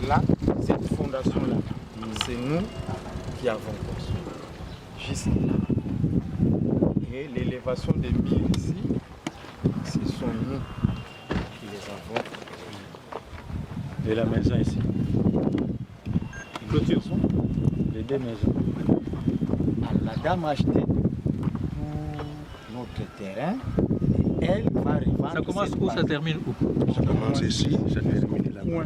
Là, cette fondation-là, c'est nous qui avons construit. Juste là. Et l'élévation des murs ici, ce sont nous qui les avons construits. Et la maison ici. Les clôtures sont Les deux maisons. la dame a acheté tout notre terrain et elle va revendre. Ça commence où, ça termine où? Ça commence ici, ça termine là-bas.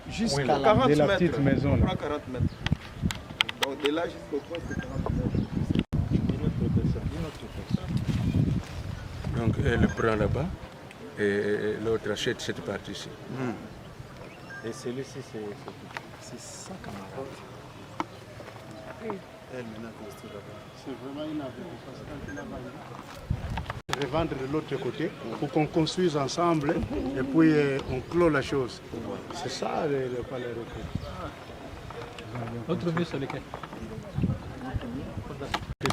Jusqu'à Oui, la 40 de la mètres. petite maison On là. prend 40 mètres. Donc de là jusqu'au point, c'est 40 mètres. Donc elle prend là-bas et l'autre achète cette partie-ci. Et celui-ci, C'est ça, camarade. Elle maintenant construit là-bas. C'est vraiment une avenue parce que là-bas, revendre de l'autre côté pour qu'on construise ensemble et puis on clôt la chose. C'est ça le palais recul. Autre vue sur lequel?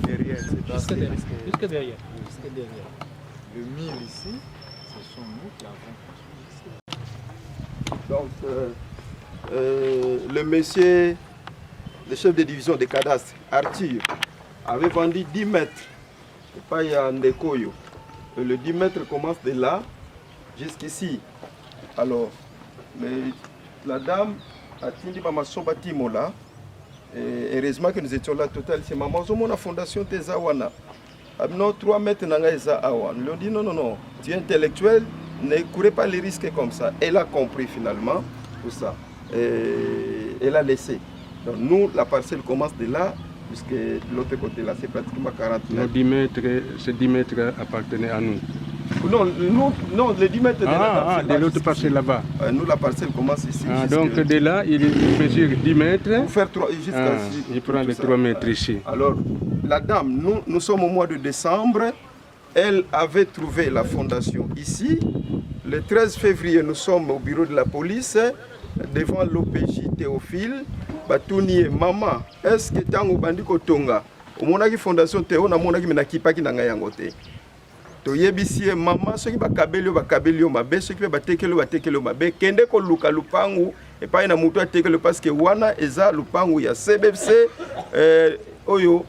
Derrière, c'est Jusque derrière. Jusque derrière. Jusque derrière. Le mur ici, ce sont nous qui avons construit. Donc le monsieur, le chef de division des cadastres, Arthur, avait vendu 10 mètres. Et pas il y a Ndekoyo. Et le 10 mètres commence de là jusqu'ici. Alors, mais la dame a dit maman son bâtiment là. Et heureusement que nous étions là total. C'est maman la fondation Tezawana. Non, 3 mètres n'anga awa. Nous lui avons dit non, tu es intellectuel, ne courez pas les risques comme ça. Elle a compris finalement tout ça. Et elle a laissé. Donc nous, la parcelle commence de là, puisque de l'autre côté là, c'est pratiquement 40 mètres. Ces 10 mètres appartenaient à nous. Non, les 10 mètres de la de l'autre parcelle là-bas. Nous, la parcelle commence ici. Donc de là, il mesure 10 mètres. Pour faire 3, jusqu'à ici. Il prend les 3 mètres ici. Alors, la dame, nous sommes au mois de décembre. Elle avait trouvé la fondation ici. Le 13 février, nous sommes au bureau de la police, devant l'OPJ Théophile. Batuni maman, est-ce que tango bandiko tonga? Au monaki fondation Théo, na monaki menakipaki na ngayangote. Toyebisie maman, ceux qui bakabelio mabe, ceux qui batekelo mabe, kende ko luka lupangu, et pas na mutu atekelo parce que wana eza lupangu ya CBFC, oyo,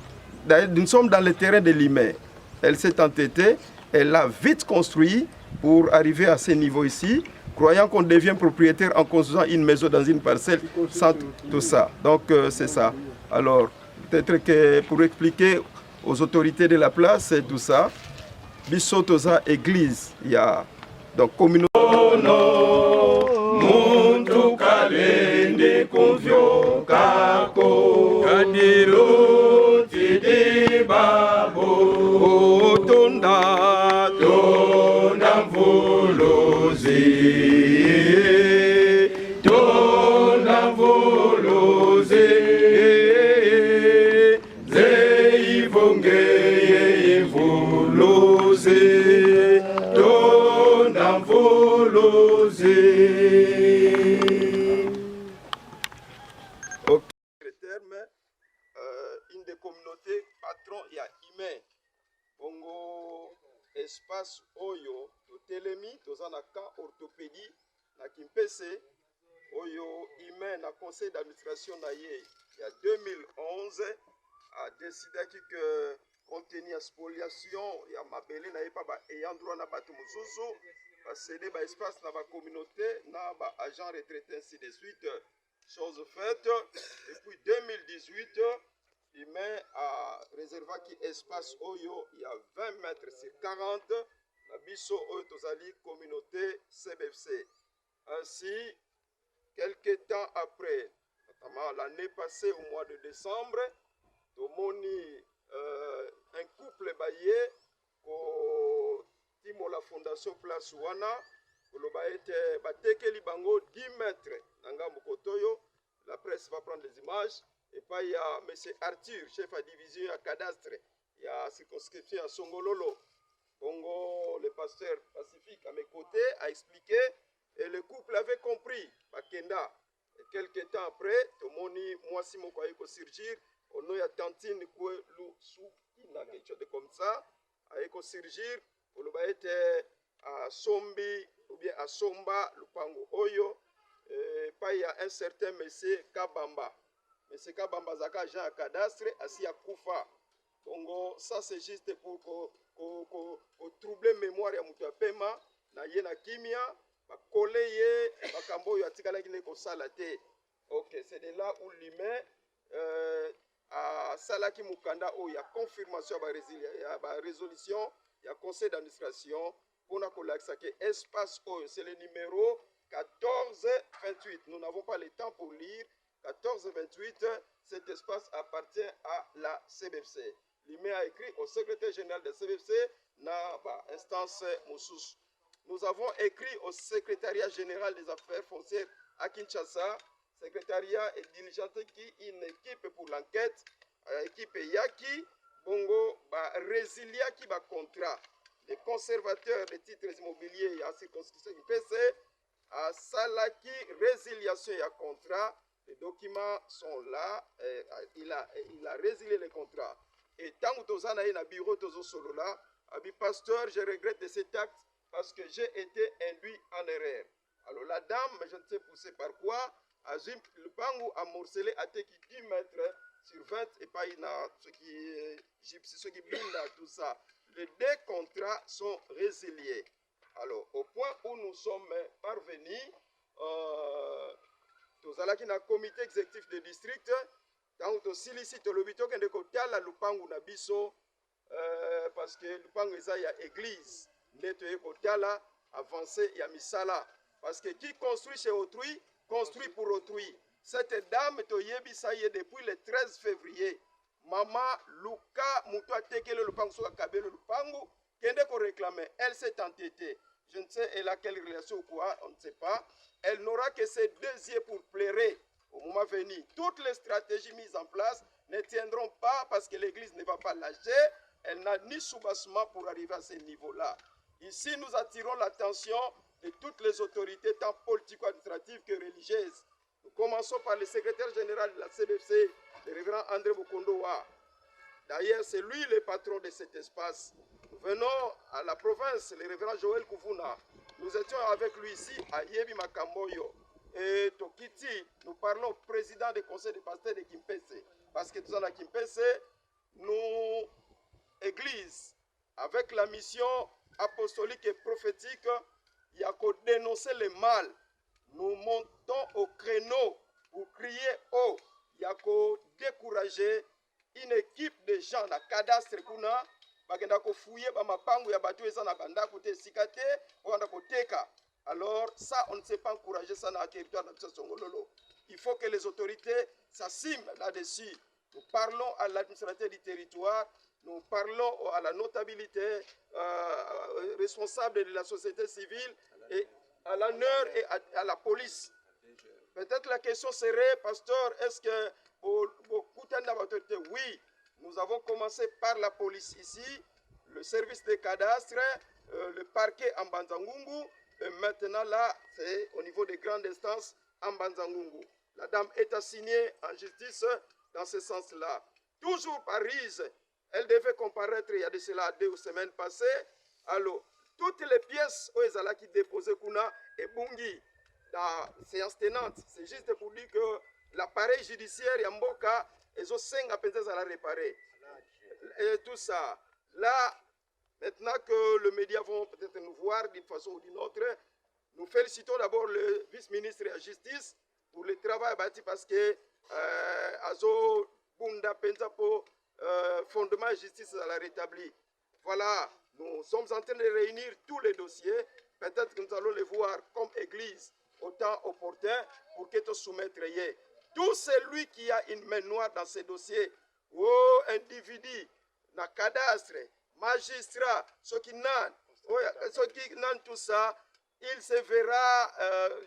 nous sommes dans le terrain de Limay. Elle s'est entêtée, elle a vite construit pour arriver à ce niveau ici, croyant qu'on devient propriétaire en construisant une maison dans une parcelle sans tout ça. Donc c'est ça. Alors, peut-être que pour expliquer aux autorités de la place tout ça, Bissotosa église, il y a donc communauté. Une des communautés patron ya humain bongo espace oyo totelemi toza na camp orthopédie na Kimpese oyo humain na conseil d'administration na ye ya 2011 a décidé que compte tenu ya spoliation ya mabele na ye pa ba ayant droit na bato mosusu ba céder ba espace na ba communauté na ba agent retraité ainsi de suite. Chose faite, et puis 2018, il met à réserver qui espace Oyo, il y a 20 mètres sur 40, la Bisso Oyo Tozali communauté CBFC. Ainsi, quelques temps après, notamment l'année passée au mois de décembre, Tomoni, un couple baillé, au Timo la Fondation Place Wana, koloba ete batekeli bango 10 mètres na ngambo kotoyo. La presse va prendre des images. Et puis il y a M. Arthur, chef à division à cadastre, il y a circonscription à Songololo. Bongo, le pasteur Pacifique à mes côtés, a expliqué et le couple avait compris. Bakenda. Et quelques temps après, Tomoni, moi si mon koyeko surgir, on a Tantine Kwe Lu Sou, il a quelque chose de comme ça, a éco surgir, pour le baïté à Sombi ou bien à Somba, Lupango Oyo. Et puis il y a un certain monsieur Kabamba. Monsieur Kabamba Zaka Jean à cadastre, assis à Koufa. Bongo, ça c'est juste pour troubler mémoire ya mutu pema na ye na kimia ba koleye ba kambo ya tikala kine ko salate. OK, c'est de là où l'humain a salaki mukanda o ya confirmation ya ba résolution ya conseil d'administration pour na kolaksa que espace o c'est le numéro 1428. Nous n'avons pas le temps pour lire 1428. Cet espace appartient à la CBFC. L'IME a écrit au secrétaire général de CBFC, na instance Moussous. Nous avons écrit au secrétariat général des affaires foncières à Kinshasa. Secrétariat est diligenté qui une équipe pour l'enquête, équipe Yaki, Bongo, Résilia qui va contrat. Les conservateurs des titres immobiliers à circonscription PC, à Salaki, résiliation et à contrat. Les documents sont là, il a résilié les contrats. Et tant que tu as un bureau, tu as solo là, abi pasteur, je regrette de cet acte parce que j'ai été induit en erreur. Alors la dame, je ne sais pousser par quoi, Azim, le pangou a morcelé à 10 mètres sur 20 et pas ce qui blinda tout ça. Les deux contrats sont résiliés. Alors au point où nous sommes parvenus, nous avons un comité exécutif de district. Tant que silicite le bito que de côté la lupangu na biso parce que lupangu eza ya église neto e côté la avancé ya misala parce que qui construit chez autrui construit pour autrui. Cette dame to yebisa ye depuis le 13 février mama Luka muto atekele lupangu so kabelo lupangu kende ko réclamer. Elle s'est entêtée. Je ne sais elle a quelle relation ou quoi, on ne sait pas. Elle n'aura que ses 2 yeux pour pleurer. Au moment venu, toutes les stratégies mises en place ne tiendront pas parce que l'Église ne va pas lâcher. Elle n'a ni soubassement pour arriver à ce niveau-là. Ici, nous attirons l'attention de toutes les autorités, tant politico-administratives que religieuses. Nous commençons par le secrétaire général de la CBFC, le révérend André Bokondowa. D'ailleurs, c'est lui le patron de cet espace. Nous venons à la province, le révérend Joël Kouvouna. Nous étions avec lui ici à Yebi Makamboyo. Et Tokiti, nous parlons au président du conseil de pasteurs de Kimpese. Parce que nous sommes à Kimpese, nous, église, avec la mission apostolique et prophétique, il y a qu'à dénoncer le mal. Nous montons au créneau pour crier haut. Il y a qu'à décourager une équipe de gens, la cadastre kuna, bagenda ko fouiller ba mapangu ya batu eza na banda kote sikate, banda ko teka. Alors ça, on ne sait pas encourager ça dans le territoire de Songololo. Il faut que les autorités s'assiment là-dessus. Nous parlons à l'administrateur du territoire, nous parlons à la notabilité responsable de la société civile, et à l'honneur et à la police. Peut-être la question serait, pasteur, est-ce que oui, nous avons commencé par la police ici, le service des cadastres, le parquet en Banzangungu. Et maintenant, là, c'est au niveau des grandes instances en Banzangungu. La dame est assignée en justice dans ce sens-là. Toujours par Rise, elle devait comparaître il y a de cela 2 semaines passées. Alors, toutes les pièces où elles qui déposées Kuna et Bungi, la séance tenante, c'est juste pour dire que l'appareil judiciaire Yamboka, ils ont 5 à peine à la réparer. Et tout ça. Là, maintenant que les médias vont peut-être nous voir d'une façon ou d'une autre, nous félicitons d'abord le vice-ministre de la Justice pour le travail bâti parce que Azo Bunda Penzapo fondement de justice à la rétabli. Voilà, nous sommes en train de réunir tous les dossiers. Peut-être que nous allons les voir comme église au temps opportun pour que tu soumettes. Tout celui qui a une main noire dans ces dossiers, ou individu, na cadastre, magistrat, ceux qui n'ont tout ça, il se verra,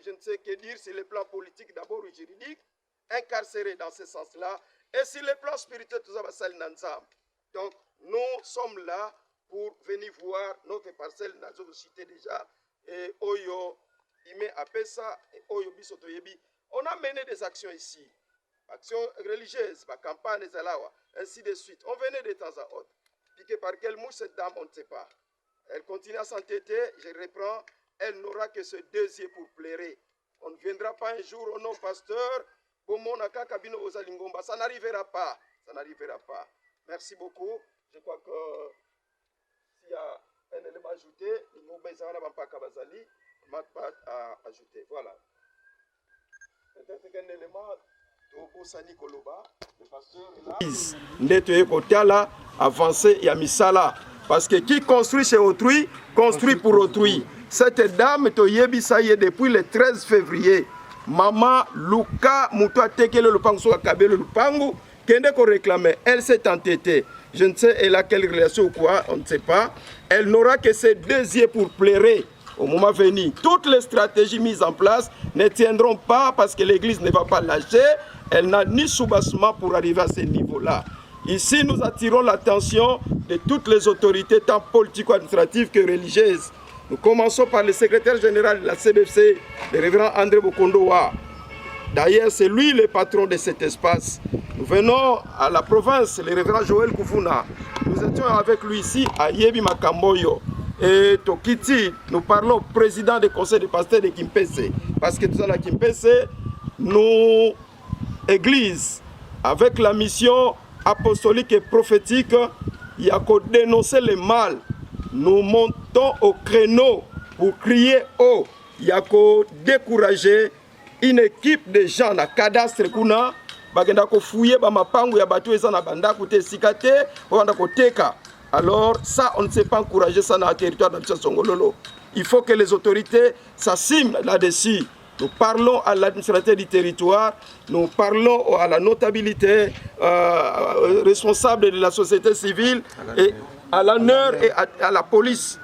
je ne sais que dire, sur le plan politique d'abord ou juridique, incarcéré dans ce sens-là, et sur le plan spirituel, tout ça va s'aligner ensemble. Donc, nous sommes là pour venir voir notre parcelle, nous avons cité déjà, et Oyo, Ime Apesa, et Oyo Bisotoyebi. On a mené des actions ici, actions religieuses, campagne des Alawa, ainsi de suite. On venait de temps à autre. Piqué par quelle mouche cette dame, on ne sait pas. Elle continue à s'entêter, je reprends, elle n'aura que ce 2 yeux pour plairer. On ne viendra pas un jour au nom pasteur, ça n'arrivera pas, ça n'arrivera pas. Merci beaucoup. Je crois que s'il y a un élément ajouté, il ne manque pas à ajouter. Voilà. Peut-être qu'un élément, le pasteur est là. Avancé, il y a mis ça là. Parce que qui construit chez autrui, construit pour autrui. Cette dame, depuis le 13 février, Maman Luka Moutoua Tekele Lupangu Soka Kabele Lupangu, Kende ko réclamait, elle s'est entêtée. Je ne sais elle a quelle relation ou quoi, on ne sait pas. Elle n'aura que ses 2 yeux pour plairer au moment venu. Toutes les stratégies mises en place ne tiendront pas parce que l'Église ne va pas lâcher. Elle n'a ni soubassement pour arriver à ce niveau-là. Ici, nous attirons l'attention de toutes les autorités, tant politico-administratives que religieuses. Nous commençons par le secrétaire général de la CBFC, le révérend André Bokondowa. D'ailleurs, c'est lui le patron de cet espace. Nous venons à la province, le révérend Joël Koufouna. Nous étions avec lui ici à Yebi Makamboyo. Et Tokiti, nous parlons au président du conseil des pasteurs de Kimpese. Parce que tout ça, la Kimpese, nous, église, avec la mission apostolique et prophétique, il y a qu'à dénoncer le mal. Nous montons au créneau pour crier haut. Il y a qu'à décourager une équipe de gens na cadastre kuna bagenda ko fouiller ba mapangu ya bato eza na banda kote sikate banda ko teka. Alors ça on ne sait pas encourager ça dans le territoire de Songololo. Il faut que les autorités s'assiment là-dessus. Nous parlons à l'administrateur du territoire, nous parlons à la notabilité responsable de la société civile et à l'honneur et à la police.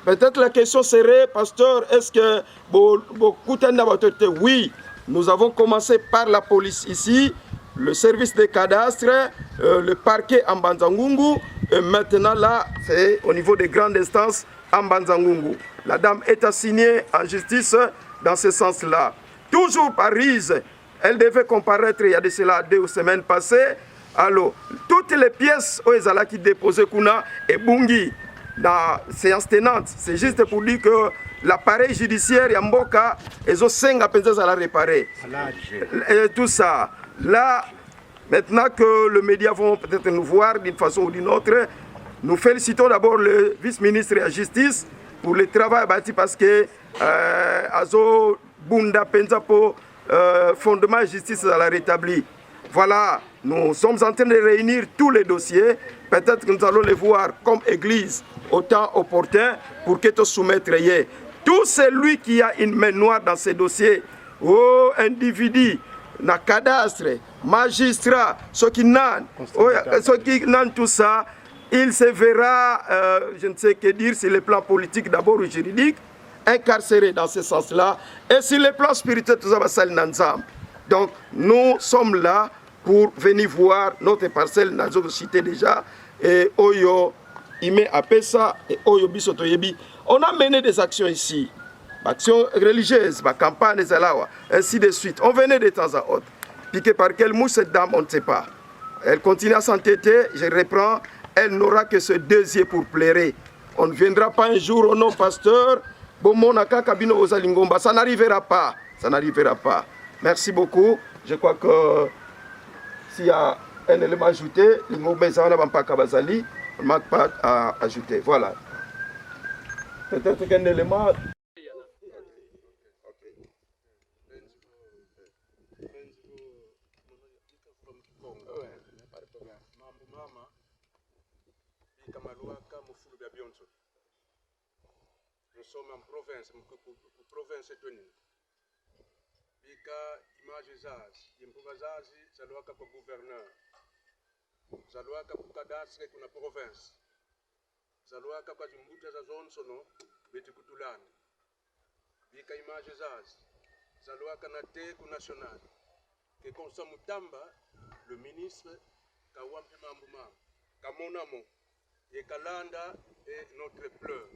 Peut-être la question serait, pasteur, est-ce que beaucoup d'autorités? Oui, nous avons commencé par la police ici, le service des cadastres, le parquet en Banzangungu, et maintenant là, c'est au niveau des grandes instances en Banzangungu. La dame est assignée en justice dans ce sens-là. Toujours par Rise, elle devait comparaître il y a de cela 2 semaines passées. Alors, toutes les pièces où Ezala qui déposaient Kuna et Bungi dans séance tenante, c'est juste pour dire que l'appareil judiciaire Yamboka, ils ont 5 à peser à la réparer. Et tout ça. Là, maintenant que les médias vont peut-être nous voir d'une façon ou d'une autre, nous félicitons d'abord le vice-ministre de la Justice pour le travail bâti parce que Azo Bunda Penzapo fondement de justice à la rétabli. Voilà, nous sommes en train de réunir tous les dossiers. Peut-être que nous allons les voir comme église au temps opportun pour que tu soumettes. Tout celui qui a une main noire dans ces dossiers, oh individu, na cadastre, magistrat, ceux qui n'ont tout ça, il se verra, je ne sais que dire, sur le plan politique d'abord ou juridique, incarcéré dans ce sens-là, et sur le plan spirituel, tout ça va s'aligner ensemble. Donc, nous sommes là pour venir voir notre parcelle, nous avons cité déjà, et Oyo, Ime Apesa, et Oyo Bisotoyebi. On a mené des actions ici, actions religieuses, campagne des Alawa, ainsi de suite. On venait de temps à autre. Piqué par quelle mouche cette dame, on ne sait pas. Elle continue à s'entêter, je reprends, elle n'aura que ce 2 yeux pour plairer. On ne viendra pas un jour au nom pasteur, ça n'arrivera pas, ça n'arrivera pas. Merci beaucoup. Je crois que s'il y a un élément ajouté, on ne manque pas à ajouter. Voilà. Peut-être qu'un élément... Nous sommes en province, province tenue. Bika image zazi, imbuga zazi, zalwaka kwa gouverneur. Zalwaka kwa cadastre kuna province. Zalwaka kwa jimbuta za zone sono, beti kutulani. bika image zazi zalwaka na teku national ke konsa mutamba le ministre kawampe mambu mambu kamonamo et kalanda et notre pleur,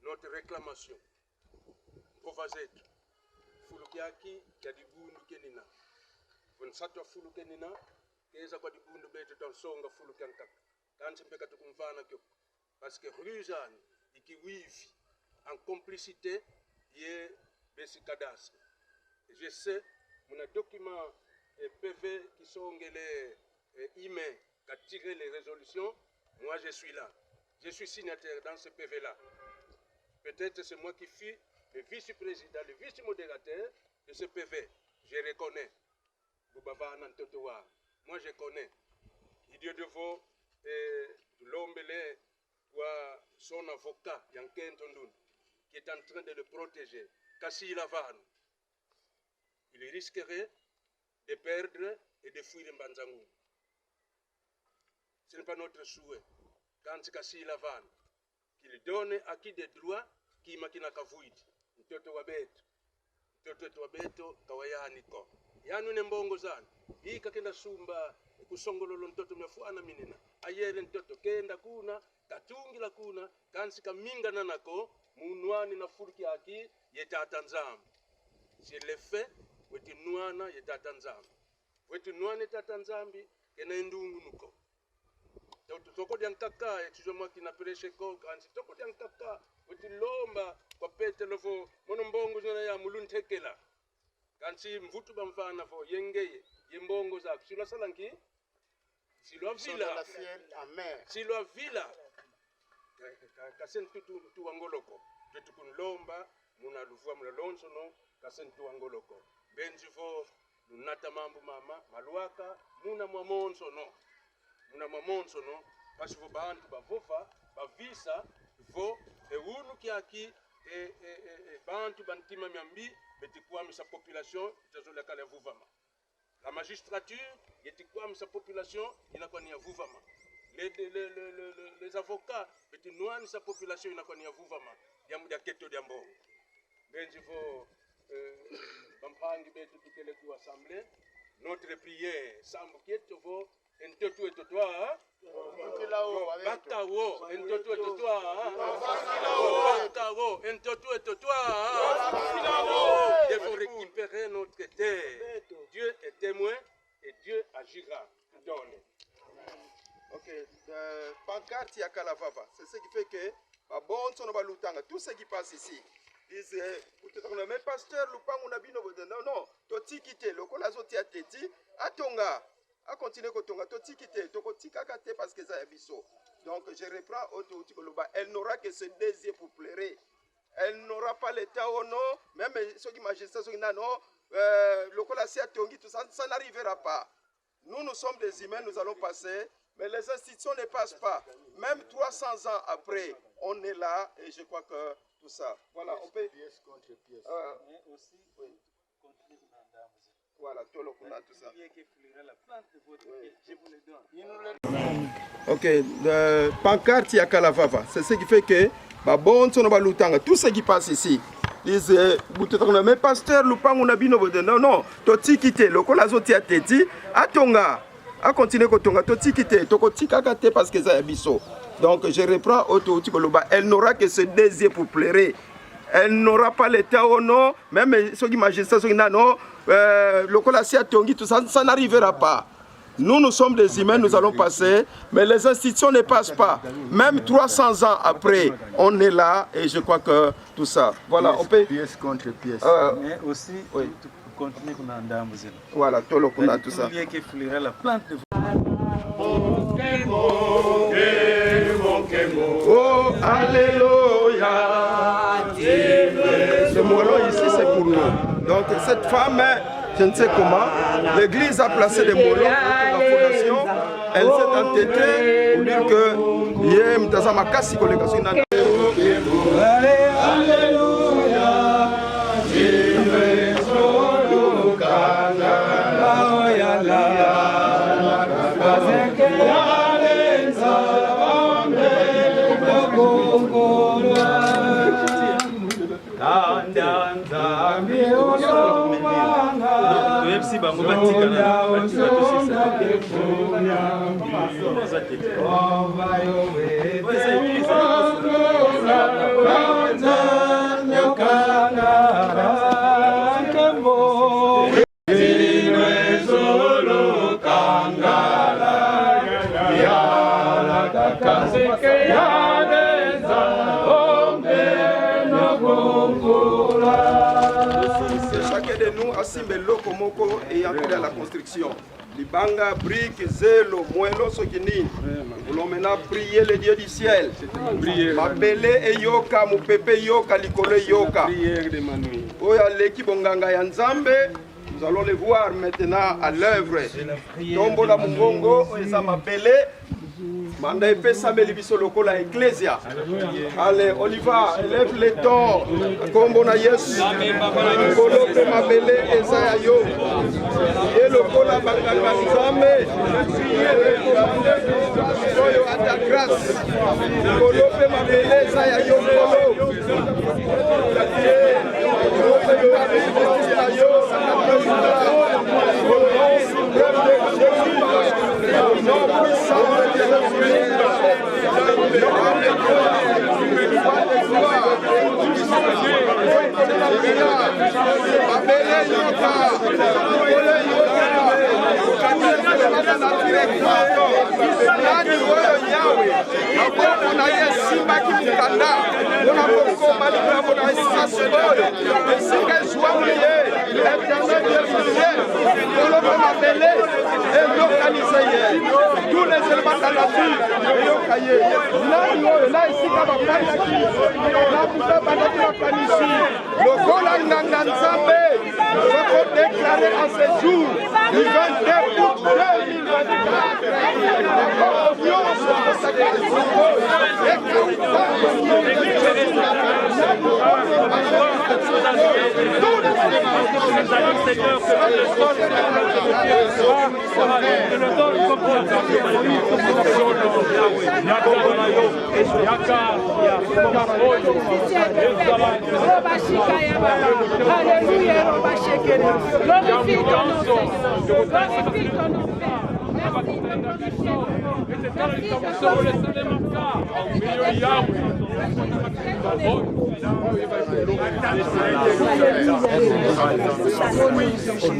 notre réclamation. Provazetu, fulukiaki ya dibundu kenina. Vonsatwa fulu kenina, keza kwa dibundu betu tansonga fulu kiankaka. Kanse mpeka tukumvana kyo. Parce que Ruzani, iki wifi, en complicité, yé besi cadastre. Je sais, mon document PV qui sont les emails, qui a tiré les résolutions. Moi, je suis là. Je suis signataire dans ce PV-là. Peut-être c'est moi qui fus le vice-président, le vice-modérateur de ce PV. Je reconnais. Moi, je connais. Idiot de vous, l'homme son avocat, Yanken Tondoun, qui est en train de le protéger. Kassi Lavan, il risquerait de perdre et de fuir Mbanzangou. Ce n'est pas notre souhait. Quand Kassi Lavan, qu'il donne à qui des droits, qui makina kavuiti. Mtoto wa beto, kawayaniko. Yanu nembongo zana. Hii kakenda sumba, kusongololo mtoto mefuana minina. Ayere mtoto kenda kuna, katungi la kuna, kansi kaminga nanako, munwani na furki haki, yeta tanzam. Si le fait, weti nuana yeta tanzam. Weti nuana yeta tanzambi, kena endungu nuko. Toko diankaka, etujoma kina pereshe ko, kansi toko diankaka, weti lomba, kwa pete lofo, monombongo zana ya muluntekela. Kansi mvutu bamfana fo, yengeye, yembongo zako. Silo salanki? Silo vila. Silo vila. Kasen tu wangoloko. Tutu kunlomba, muna lufua muna lonsono, kasen tu wangoloko. Benji fo, nunata mambu mama, maluaka, muna mwamonso no. Muna mwamonso no. Pasi fo baantu bavofa, bavisa, fo, unu kiaki, bantu bantima miambi, betikuami sa population, itazola kale vuvama. La magistrature, yetikuami sa population, inakwani ya vuvama. Les avocats, betinuani sa population, inakwani ya vuvama. Yamu ya keto diambo. Benji fo, bampangi betu tukele ku assemblée. Notre prière, sambu kieto fo, entotu etotwa, Bakawo, entotu etotwa, Bakawo, entotu etotwa, devons récupérer notre terre. Dieu est témoin et Dieu agira. Donne. Ok, pancarte ya Kalavava, c'est ce qui fait que bon son balutanga, tout ce qui passe ici. Disent, mais pasteur, lupangu na bino non, toti kite, lokola zoti ateti, atonga, a continuer kotonga, toti kite, tokotika kate parce que ça yabiso. Donc je reprends auto koloba, elle n'aura que ce désir pour pleurer. Elle n'aura pas l'état ou non, même ceux qui magistrat, ceux qui n'ont non, lokola si atongi, tout ça, ça n'arrivera pas. Nous sommes des humains, nous allons passer, mais les institutions ne passent pas. Même 300 ans après, on est là et je crois que tout ça. Voilà, on peut. Pièce contre pièce. Mais aussi, oui. continuer dans la musique. Voilà, tout le monde, tout ça. La plante de votre pied, je vous Ok, le donne. pancarte ya Kalavava, c'est ce qui fait que bon son balutanga, tout ce qui passe ici. Disent, mais pasteur, lupangu na bino non, toti kite, lokola zoti ateti, atonga, a continuer kotonga, toti kite, tokotika kate parce que ça yabiso. Donc je reprends auto koloba, elle n'aura que ce désir pour pleurer. Elle n'aura pas l'état ou non, même ceux qui magistrat, ceux qui n'ont non, lokola si atongi, tout ça, ça n'arrivera pas. Nous sommes des humains, nous allons passer, mais les institutions ne passent pas. Même 300 ans après, on est là et je crois que tout ça. Voilà, on peut. Pièce contre pièce. Mais aussi, oui. continuer dans la musique. Voilà, tout le monde, tout ça. Qui fleurit la plante de Oh, alléluia. Ce mot-là ici, c'est pour nous. Donc, cette femme, je ne sais comment, l'église a placé des mots pour la fondation. Elle s'est entêtée pour dire que Yé Mtazama Kassi Kolekasi Nana. And aussi bango batikana Chacun de nous a simbe loko moko ayant trait à la construction. Libanga, brique, zélo, moello, sokini. Nous voulons maintenant prier le Dieu du ciel. Mabele et yoka, mupépe yoka, likole yoka. Oya leki bonganga ya nzambe. Nous allons les voir maintenant à l'œuvre. Tombo la mungongo, eza mabele. Manda epesa melibiso lokola ecclesia. Allez, on y va, élève les tons. Kombo na Yesu. Kolope mabele ezaya yo. Et lokola banganga nzambe. Soyo à ta grâce. Kolope mabele ezaya yo kolo. Tous les éléments de la nature, là ici, le Golanganga Nzambe va déclarer en ce jour, du 22 août 2024, la confiance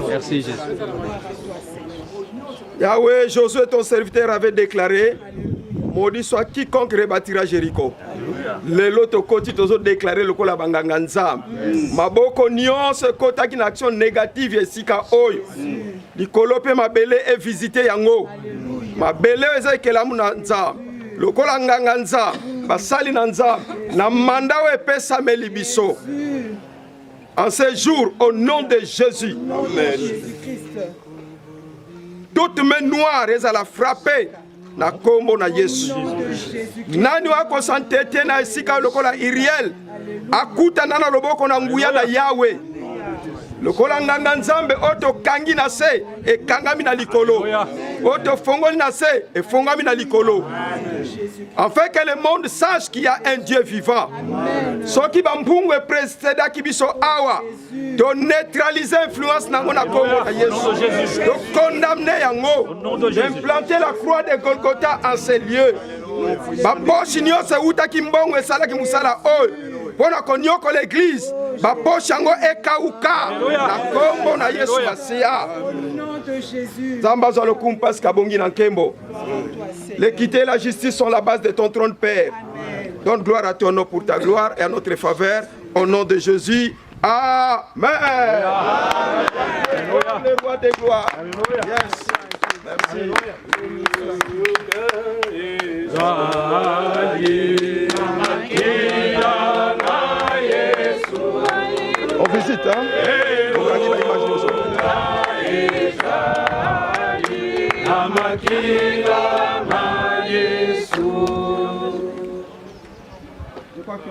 Merci Jésus. Yahweh, Josué, ton serviteur, avait déclaré: maudit soit quiconque rebâtira Jéricho. Les loto koti tozo déclaré le kola banganga nzam. Maboko nyonso kota ki na action négative esika oyo. Likolope mabele et visiter yango. Mabele eza kelamu na nzam. Lokola nganga nzam, basali na nzam, na manda we pesa melibiso. En ce jour, au nom de Jésus, amen. Toute main noire est à la frapper. Na kombo na Yesu. Nani wako santete na esika lokola Iriel. Akuta nana loboko na nguya na Yahweh. Lokola nganga nzambe oto kangi na se e kangami na likolo. Oto fongoli na se e fongami na likolo. Afin que le monde sache qu'il y a un Dieu vivant. Soki bambungu e précéda kibiso awa. De neutraliser l'influence na mona kombo na Yesu. De condamner yango. D'implanter la croix de Golgotha en ces lieux. Baboshi nyose uta kimbongo esala kimusala oyo. Pona konyoko l'église. Baboshi yango ekauka. Na kombo na Yesu Masia. Zamba le kumpas kabongi na nkembo. L'équité et la justice sont la base de ton trône, Père. Donne gloire à ton nom pour ta gloire et à notre faveur. Au nom de Jésus. Amen. Les rois de gloire. Yes. Merci. On visite, hein? On regarde l'image de je crois que